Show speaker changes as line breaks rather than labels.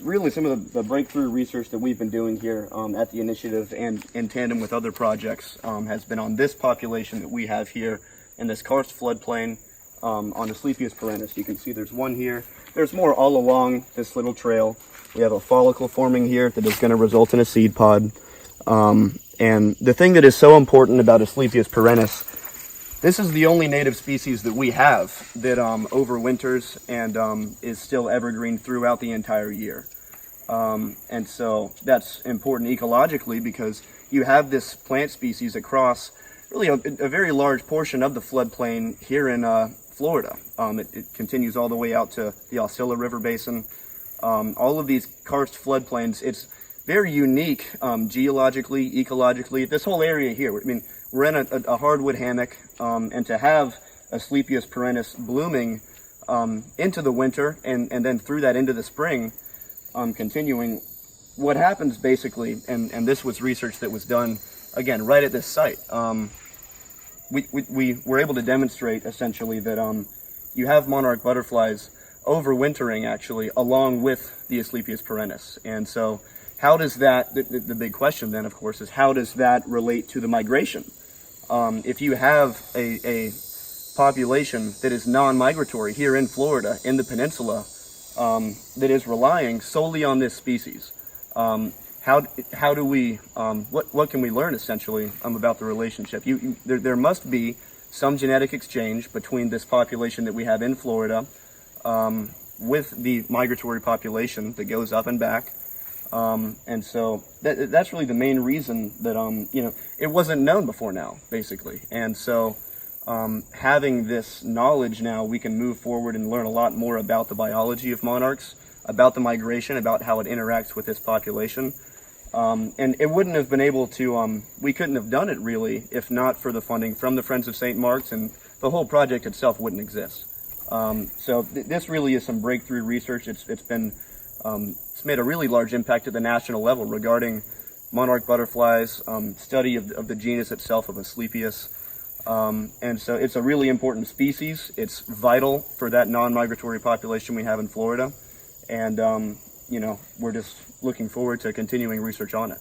really some of the breakthrough research that we've been doing here at the initiative and in tandem with other projects has been on this population that we have here in this karst floodplain on Asclepias perennis. You can see there's one here. There's more all along this little trail. We have a follicle forming here that is going to result in a seed pod. And the thing that is so important about Asclepias perennis, this is the only native species that we have that overwinters and is still evergreen throughout the entire year. And so that's important ecologically because you have this plant species across really a very large portion of the floodplain here in Florida. It continues all the way out to the Osceola River Basin. All of these karst floodplains, it's very unique geologically, ecologically. This whole area here, I mean, we're in a hardwood hammock, and to have Asclepias perennis blooming into the winter and then through that into the spring, continuing, what happens basically, and this was research that was done, again, right at this site. We were able to demonstrate essentially that you have monarch butterflies overwintering actually along with the Asclepias perennis. And so how does that, the big question then of course is how does that relate to the migration? If you have a population that is non-migratory here in Florida, in the peninsula, that is relying solely on this species, how do we, what can we learn essentially about the relationship? There must be some genetic exchange between this population that we have in Florida with the migratory population that goes up and back. And so that's really the main reason that, it wasn't known before now, basically. And so having this knowledge now, we can move forward and learn a lot more about the biology of monarchs, about the migration, about how it interacts with this population. And it wouldn't have been able to, we couldn't have done it really if not for the funding from the Friends of St. Mark's, and the whole project itself wouldn't exist. So this really is some breakthrough research. It's made a really large impact at the national level regarding monarch butterflies, study of the genus itself of Asclepias. And so it's a really important species. It's vital for that non-migratory population we have in Florida. And, we're just looking forward to continuing research on it.